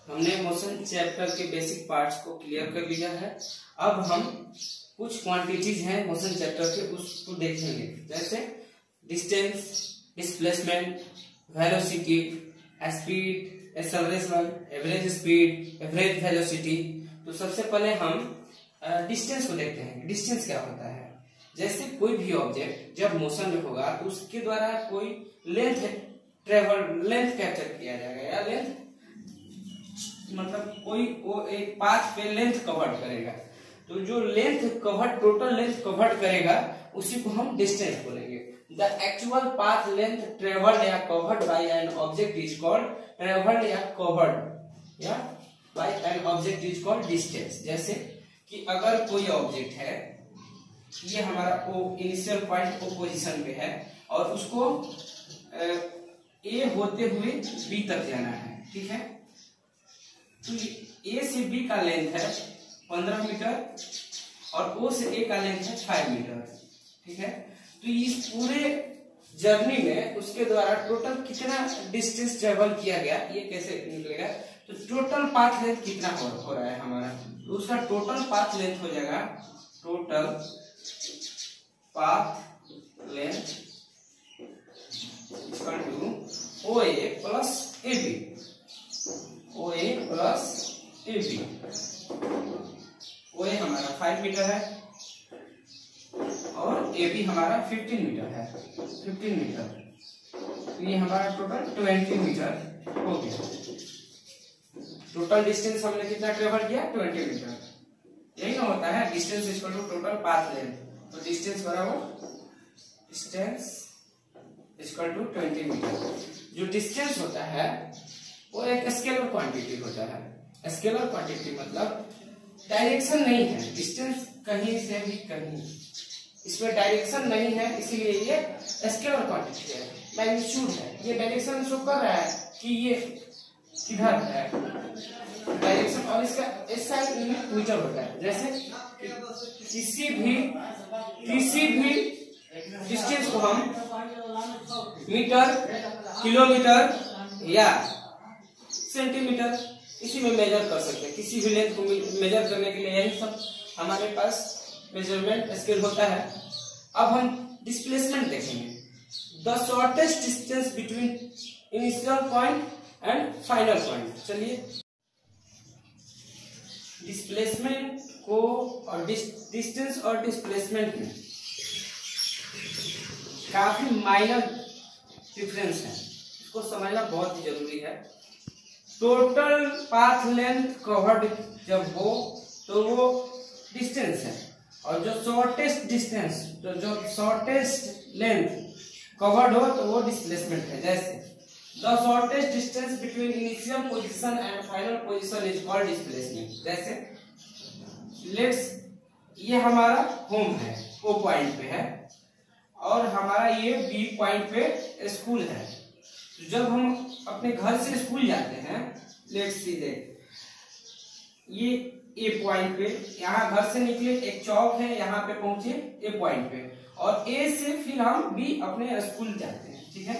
हमने motion chapter के basic parts को क्लियर कर लिया है। अब हम कुछ क्वांटिटीज हैं मोशन चैप्टर के, उसको देखेंगे, जैसे distance, displacement, velocity, speed, acceleration, average speed, average velocity. तो सबसे पहले हम डिस्टेंस को देखते हैं। डिस्टेंस क्या होता है? जैसे कोई भी ऑब्जेक्ट जब मोशन में होगा तो उसके द्वारा कोई लेंथ कैप्चर किया जाएगा, या लेंथ मतलब कोई वो एक पाथ पे लेंथ कवर करेगा। तो जो length cover, total length cover करेगा, उसी को हम डिस्टेंस बोलेंगे। The actual path length travelled या covered by an object is called travelled या कवर्ड या by an object is called distance. जैसे कि अगर कोई ऑब्जेक्ट है, ये हमारा इनिशियल पॉइंट ओ पोजीशन पे है और उसको ए होते हुए बी तक जाना है, ठीक है। तो ए से बी का लेंथ है 15 मीटर और ओ से ए का लेंथ है 5 मीटर, ठीक है। तो इस पूरे जर्नी में उसके द्वारा टोटल कितना डिस्टेंस ट्रेवल किया गया, ये कैसे निकलेगा? तो टोटल पाथ लेंथ कितना हो रहा है हमारा, तो उसका टोटल पाथ लेंथ हो जाएगा, total path length equal to O A plus A B, O A plus A B. O A हमारा 5 मीटर है और ए बी हमारा 15 मीटर है, 15 मीटर। तो ये हमारा टोटल 20 मीटर हो गया। टोटल डिस्टेंस हमने कितना ट्रेवल किया? 20 मीटर। यही ना होता है distance equal to total path length. तो डिस्टेंस बराबर डिस्टेंस इक्वल टू 20 मीटर। जो डिस्टेंस होता है वो एक स्केलर क्वांटिटी होता है। स्केलर क्वांटिटी मतलब डायरेक्शन नहीं है, डिस्टेंस कहीं से भी कहीं, इसमें डायरेक्शन नहीं है, इसीलिए ये स्केलर क्वांटिटी है। मैग्नीट्यूड है, ये डायरेक्शन शो कर रहा है कि ये किधर है डायरेक्शन, और इसका इस साइड यूनिट मीटर होता है। जैसे किसी भी डिस्टेंस को हम मीटर, किलोमीटर या सेंटीमीटर इसी में मेजर कर सकते हैं। किसी भी लेंथ को मेजर करने के लिए यही सब हमारे पास मेजरमेंट स्केल होता है। अब हम डिस्प्लेसमेंट देखेंगे। The shortest distance between initial point and final point. चलिए डिस्प्लेसमेंट को और डिस्टेंस और डिस्प्लेसमेंट में काफी माइनर डिफरेंस है, इसको समझना बहुत ही जरूरी है। टोटल पाथ लेंथ कवर्ड जब हो तो वो डिस्टेंस है, और जो शॉर्टेस्ट डिस्टेंस, जो शॉर्टेस्ट लेंथ कवर्ड हो तो वो डिस्प्लेसमेंट है। जैसे the shortest distance between initial position and final position is called displacement. जैसे लेट्स ये हमारा होम है, ओ पॉइंट पे है, और हमारा ये बी पॉइंट पे स्कूल है। तो जब हम अपने घर से स्कूल जाते हैं, लेट्स सी देख, ये ए पॉइंट पे, यहाँ घर से निकले, एक चौक है, यहाँ पे पहुंचे ए पॉइंट पे, और ए से फिर हम बी अपने स्कूल जाते हैं, ठीक है।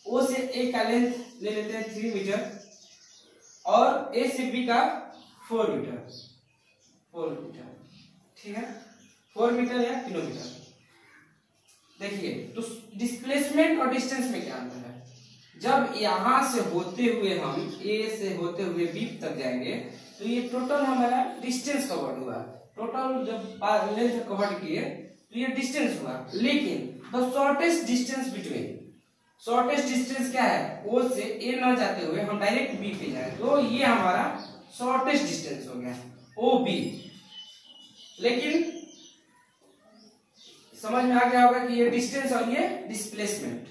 ओ से ए का लेंथ ले लेते हैं 3 मीटर और ए से बी का 4 मीटर, ठीक है, 4 मीटर या किलोमीटर। देखिए तो डिस्प्लेसमेंट और डिस्टेंस में क्या अंतर है? जब यहां से होते हुए हम ए से होते हुए बी तक जाएंगे तो ये टोटल हमारा डिस्टेंस कवर्ड हुआ। टोटल जब लेंथ कवर्ड किए तो ये डिस्टेंस हुआ। लेकिन the shortest distance between, shortest distance क्या है? ओ से ए न जाते हुए हम डायरेक्ट बी पे जाए, तो ये हमारा शॉर्टेस्ट डिस्टेंस हो गया, ओ बी। लेकिन समझ में आ गया होगा कि ये डिस्टेंस और ये डिस्प्लेसमेंट।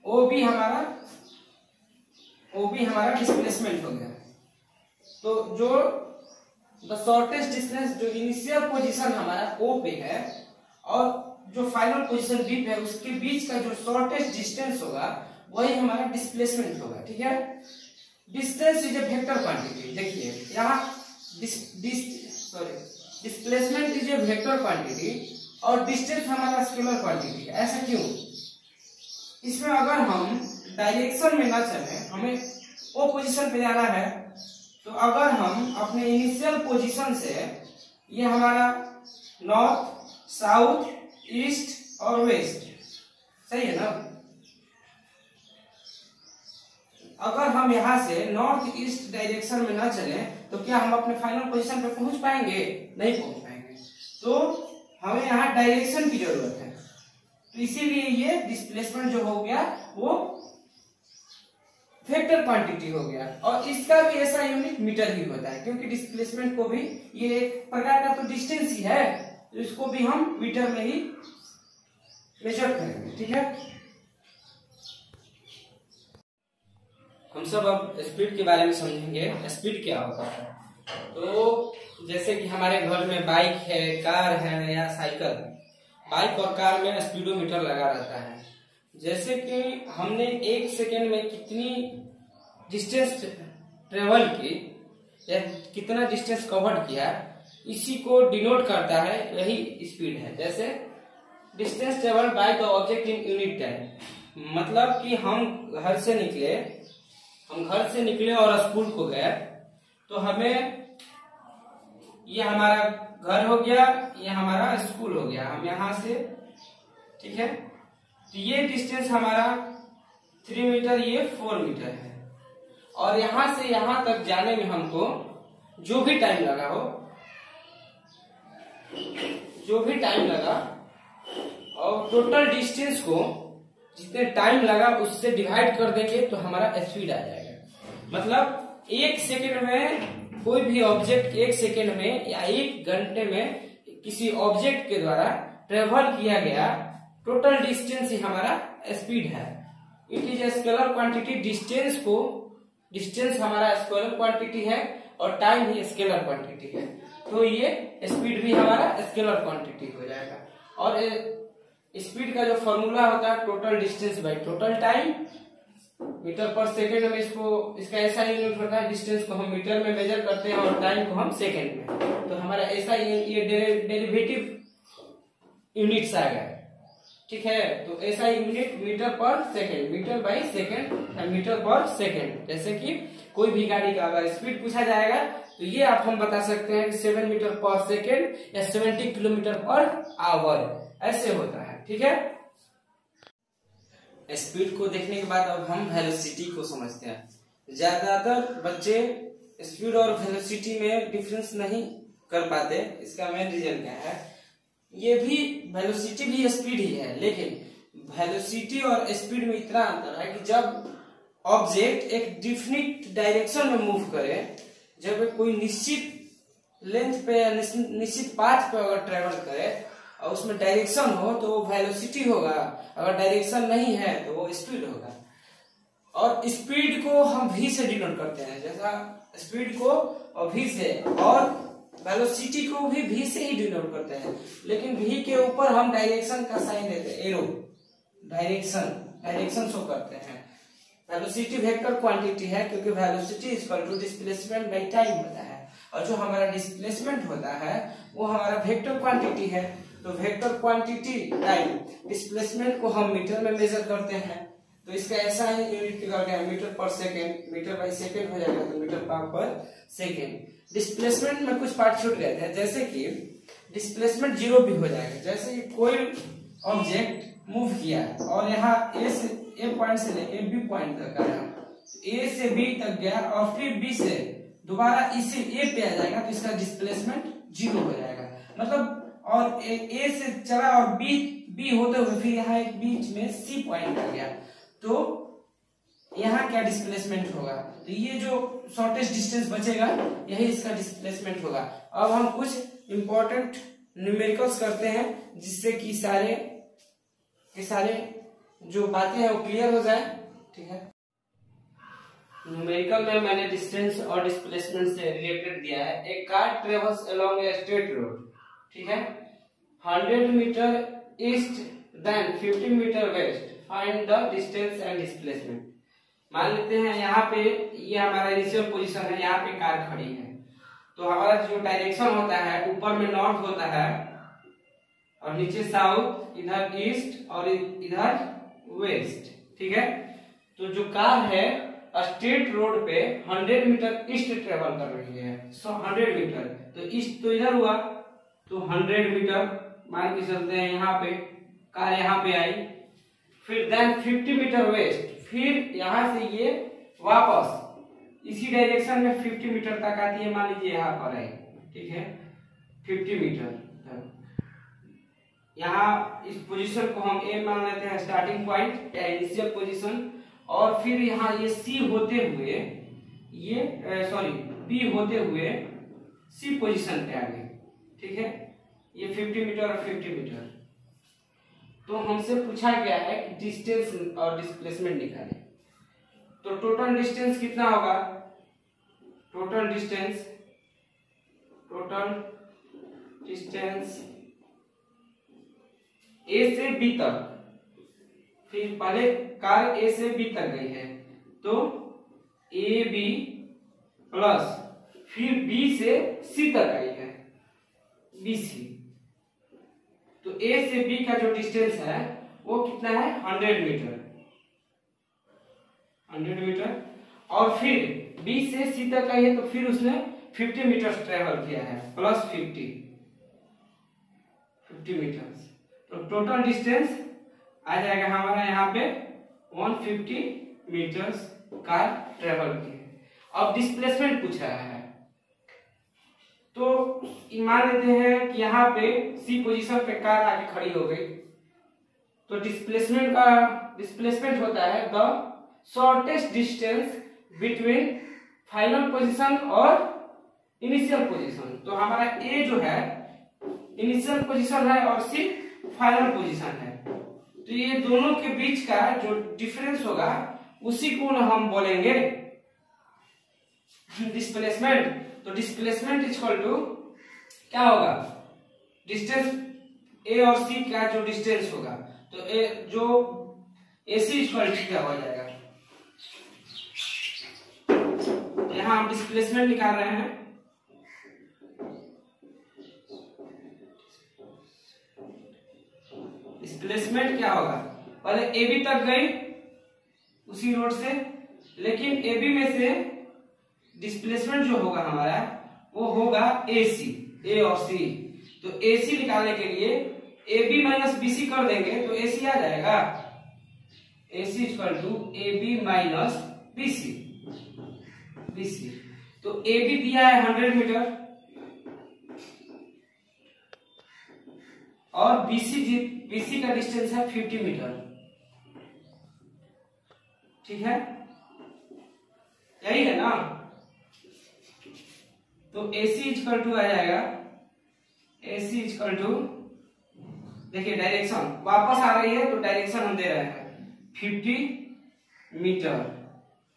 ओ बी हमारा डिस्प्लेसमेंट हो गया। तो जो द शॉर्टेस्ट डिस्टेंस, जो इनिशियल पोजीशन हमारा ओ पे है और जो फाइनल पोजीशन बी पे है, उसके बीच का जो शॉर्टेस्ट डिस्टेंस होगा वही हमारा डिस्प्लेसमेंट होगा, ठीक है। Distance is a vector quantity. देखिए यहाँ displacement is a vector quantity और डिस्टेंस हमारा स्केलर क्वांटिटी है। ऐसा क्यों? इसमें अगर हम डायरेक्शन में ना चले, हमें ओ पोजीशन पे जाना है तो अगर हम अपने इनिशियल पोजीशन से, ये हमारा नॉर्थ, साउथ, ईस्ट और वेस्ट, सही है ना। अगर हम यहाँ से नॉर्थ ईस्ट डायरेक्शन में ना चले तो क्या हम अपने फाइनल पोजीशन पे पहुंच पाएंगे? नहीं पहुंच पाएंगे। तो हमें यहाँ डायरेक्शन की जरूरत है। तो इसीलिए ये डिस्प्लेसमेंट जो हो गया वो वेक्टर क्वांटिटी हो गया, और इसका भी ऐसा यूनिट मीटर ही होता है, क्योंकि डिस्प्लेसमेंट को भी ये एक प्रकार का तो डिस्टेंस ही है, तो इसको भी हम मीटर में ही मेजर करेंगे। ठीक है, हम सब अब स्पीड के बारे में समझेंगे। स्पीड क्या होता है? तो जैसे कि हमारे घर में बाइक है, कार है या साइकिल, बाइक और कार में स्पीडोमीटर लगा रहता है। जैसे कि हमने 1 सेकेंड में कितनी डिस्टेंस ट्रेवल की या कितना डिस्टेंस कवर किया, इसी को डिनोट करता है, यही स्पीड है। जैसे distance travel by the object in unit time, मतलब कि हम घर से निकले और स्कूल को गए, तो हमें, ये हमारा घर हो गया, ये हमारा स्कूल हो गया, हम यहाँ से, ठीक है, तो ये डिस्टेंस हमारा 3 मीटर, ये 4 मीटर है। और यहां से यहां तक जाने में हमको जो भी टाइम लगा और टोटल डिस्टेंस को जितने टाइम लगा उससे डिवाइड कर देंगे तो हमारा स्पीड आ जाएगा। मतलब 1 सेकेंड में कोई भी ऑब्जेक्ट 1 सेकेंड में या 1 घंटे में किसी ऑब्जेक्ट के द्वारा ट्रेवल किया गया टोटल डिस्टेंस ही हमारा स्पीड है। It is a scalar quantity. Distance हमारा स्केलर क्वांटिटी है और टाइम ही स्केलर क्वांटिटी है, तो ये स्पीड भी हमारा स्केलर क्वांटिटी हो जाएगा। और स्पीड का जो फॉर्मूला होता है total distance by total time, metre पर सेकेंड में इसका ऐसा यूनिट होता है, डिस्टेंस को हम मीटर में मेजर करते हैं और टाइम को हम सेकेंड में, तो हमारा ऐसा ये डेरिवेटिव यूनिट्स आ गया। ठीक है, तो ऐसा यूनिट मीटर पर second, metre by second, metre पर सेकेंड। जैसे कि कोई भी गाड़ी का अगर स्पीड पूछा जाएगा तो ये आप हम बता सकते हैं कि 7 मीटर पर सेकेंड या 70 किलोमीटर पर आवर, ऐसे होता है। ठीक है, स्पीड को देखने के बाद अब हम वेलोसिटी को समझते हैं। ज्यादातर बच्चे स्पीड और वेलोसिटी में डिफरेंस नहीं कर पाते। इसका मेन रीजन क्या है? ये भी वेलोसिटी भी स्पीड ही है, लेकिन वेलोसिटी और स्पीड में इतना अंतर है कि जब ऑब्जेक्ट एक डिफिनिट डायरेक्शन में मूव करे, जब कोई निश्चित लेंथ पे या निश्चित पाथ पे अगर ट्रेवल करे और उसमें डायरेक्शन हो तो वो वेलोसिटी होगा, अगर डायरेक्शन नहीं है तो वो स्पीड होगा। और स्पीड को हम v से डिनोट करते हैं, जैसा स्पीड को और v से, और वेलोसिटी को भी v से ही डिनोट करते हैं, लेकिन v के ऊपर हम डायरेक्शन का साइन देते हैं, एरो, डायरेक्शन शो करते हैं। वेलोसिटी वेक्टर क्वांटिटी है, क्योंकि velocity is equal to displacement by time होता है, और जो हमारा डिस्प्लेसमेंट होता है वो हमारा वेक्टर क्वांटिटी है। तो वेक्टर क्वांटिटी टाइम डिस्प्लेसमेंट को हम मीटर में मेजर करते हैं, तो इसका ऐसा ही यूनिट निकल गया, मीटर पर सेकेंड, मीटर बाई सेकेंड हो जाएगा तो मीटर पर सेकेंड। डिस्प्लेसमेंट में कुछ पार्ट छूट गए थे, जैसे कि डिस्प्लेसमेंट 0 भी हो जाएगा। जैसे कि कोई ऑब्जेक्ट मूव किया और यहाँ ए पॉइंट से लेके बी पॉइंट तक आया, ए से बी तक गया और फिर बी से दोबारा इसे ए पे आ जाएगा, तो इसका डिस्प्लेसमेंट 0 हो जाएगा। मतलब और ए से चला और बी होते हुए फिर यहाँ एक बीच में सी पॉइंट आ गया, तो यहाँ क्या डिस्प्लेसमेंट होगा? तो ये जो शॉर्टेस्ट डिस्टेंस बचेगा यही इसका डिस्प्लेसमेंट होगा। अब हम कुछ इंपॉर्टेंट न्यूमेरिकल्स करते हैं जिससे कि सारे जो बातें हैं वो क्लियर हो जाए। ठीक है, न्यूमेरिकल में मैंने डिस्टेंस और डिस्प्लेसमेंट से रिलेटेड दिया है। एक car travels along a straight road, ठीक है, 100 metre east then 50 metre west, find the distance and displacement. मान लेते हैं यहाँ पे ये हमारा इनिशियल पोजीशन है, यहाँ पे कार खड़ी है, तो हमारा जो डायरेक्शन होता है ऊपर में नॉर्थ होता है और नीचे साउथ, इधर ईस्ट और इधर वेस्ट। ठीक है, तो जो कार है स्ट्रेट रोड पे 100 मीटर ईस्ट ट्रेवल कर रही है, 100 मीटर, तो ईस्ट तो इधर हुआ, तो 100 मीटर मान के चलते हैं, यहाँ पे कार यहाँ पे आई, फिर देन 50 मीटर वेस्ट, फिर यहाँ से ये वापस इसी डायरेक्शन में 50 मीटर तक आती है, मान लीजिए यहाँ पर आई, ठीक है, 50 मीटर यहाँ इस पोजीशन को हम ए मान लेते हैं, स्टार्टिंग पॉइंट या इनिशियल पोजीशन, और फिर यहाँ ये सी होते हुए ये सॉरी बी होते हुए सी पोजीशन पे आ गए, ठीक है, ये 50 मीटर और 50 मीटर। तो हमसे पूछा गया है कि डिस्टेंस और डिस्प्लेसमेंट निकालें, तो टोटल डिस्टेंस कितना होगा, टोटल डिस्टेंस ए से बी तक, फिर पहले कार ए से बी तक गई है, तो ए बी प्लस फिर बी से सी तक आई है, बी सी, तो ए से बी का जो डिस्टेंस है वो कितना है, 100 मीटर, 100 मीटर, और फिर बी से सी तक आई है, तो फिर उसने 50 मीटर ट्रेवल किया है, प्लस 50 मीटर, तो टोटल डिस्टेंस आ जाएगा हमारा यहाँ पे 150 मीटर्स कार ट्रेवल की है। अब डिस्प्लेसमेंट पूछ रहा है, तो मान लेते हैं कि यहाँ पे सी पोजीशन पे कार आके खड़ी हो गई, तो डिस्प्लेसमेंट होता है the shortest distance between final position और इनिशियल पोजीशन। तो हमारा ए जो है इनिशियल पोजीशन है और सी फाइनल पोजीशन है, तो ये दोनों के बीच का जो डिफरेंस होगा उसी को हम बोलेंगे डिस्प्लेसमेंट। तो डिस्प्लेसमेंट इक्वल टू क्या होगा, डिस्टेंस ए और सी का जो डिस्टेंस होगा, तो ए जो AC इक्वल टू क्या हो जाएगा, यहाँ हम डिस्प्लेसमेंट निकाल रहे हैं, डिस्प्लेसमेंट क्या होगा, पहले AB तक गई उसी रोड से, लेकिन AB में से डिस्प्लेसमेंट जो होगा हमारा वो होगा AC, A और C, तो AC निकालने के लिए AB माइनस BC कर देंगे तो AC आ जाएगा, AC equal to AB minus BC, तो AB दिया है 100 मीटर और BC का डिस्टेंस है 50 मीटर, ठीक है, यही है ना। तो AC इक्वल टू आ जाएगा, AC इक्वल टू, देखिए डायरेक्शन वापस आ रही है तो डायरेक्शन हम दे रहे हैं 50 मीटर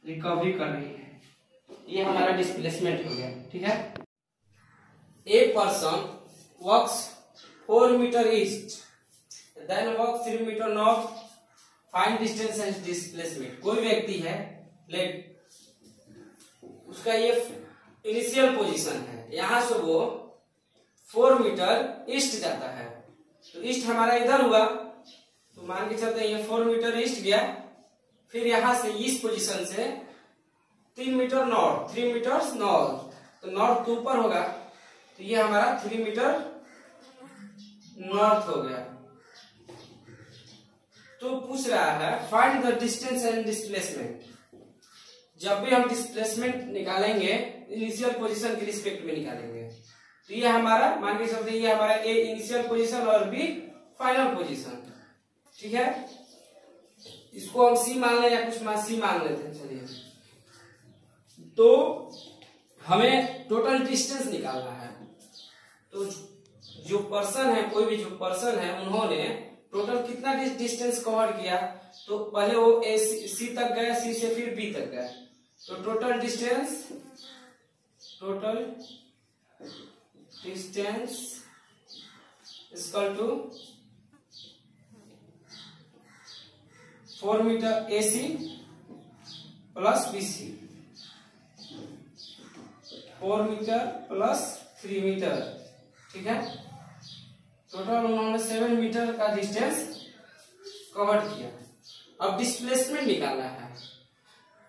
रिकवरी कर रही है, ये हमारा डिस्प्लेसमेंट हो गया, ठीक है। A person works 4 metre east then work 3 metre north, find distance and displacement. कोई व्यक्ति है, उसका ये इनिशियल पोजीशन है, यहां से वो 4 मीटर ईस्ट जाता है, तो ईस्ट हमारा इधर हुआ, तो मान के चलते हैं ये 4 मीटर ईस्ट गया, फिर यहां से इस पोजीशन से 3 मीटर नॉर्थ, 3 मीटर नॉर्थ, तो नॉर्थ तो ऊपर होगा, तो ये हमारा 3 मीटर नॉर्थ हो गया। तो पूछ रहा है find the distance and displacement. जब भी हम डिस्प्लेसमेंट निकालेंगे इनिशियल पोजीशन के रिस्पेक्ट में निकालेंगे, तो ये हमारा मान के चलते ये हमारा ए इनिशियल पोजीशन और बी फाइनल पोजीशन, ठीक है। इसको हम सी मान लें या कुछ सी मान लेते हैं, चलिए। तो हमें टोटल डिस्टेंस निकालना है, तो जो पर्सन है, कोई भी जो पर्सन है, उन्होंने टोटल कितना डिस्टेंस कवर किया, तो पहले वो ए सी तक गया, सी से फिर बी तक गया, तो total distance equal to 4 metre AC plus BC, 4 metre plus 3 metre, ठीक है। टोटल उन्होंने 7 मीटर का डिस्टेंस कवर किया। अब डिस्प्लेसमेंट निकालना है,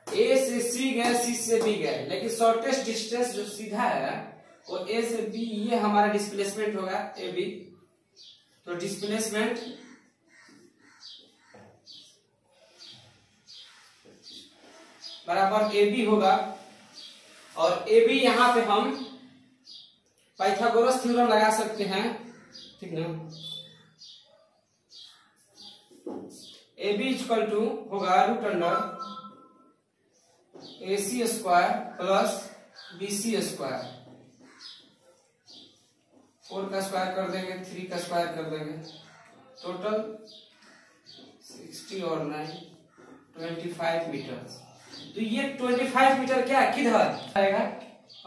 ए से सी गए, सी से बी गए, लेकिन शॉर्टेस्ट डिस्टेंस जो सीधा है वो ए से बी, ये हमारा डिस्प्लेसमेंट होगा ए बी। तो डिस्प्लेसमेंट बराबर ए बी होगा, और ए बी यहाँ पे हम पाइथागोरस थ्योरम लगा सकते हैं, ठीक ना। ए बी इक्वल टू होगा root under A C square plus B C square, 4 का स्क्वायर कर देंगे, 3 का स्क्वायर कर देंगे, टोटल 60 और 9 25 मीटर। तो ये 25 मीटर क्या किधर आएगा,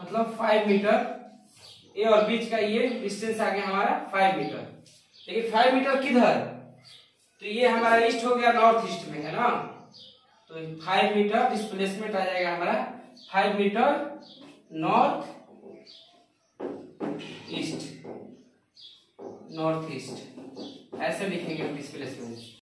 मतलब 5 मीटर, ए और बीच का ये डिस्टेंस आ गया हमारा 5 मीटर। लेकिन 5 मीटर किधर, तो ये हमारा ईस्ट हो गया, नॉर्थ ईस्ट में है ना। तो 5 मीटर डिस्प्लेसमेंट आ जाएगा हमारा 5 metre north east, north east ऐसे लिखेंगे डिस्प्लेसमेंट।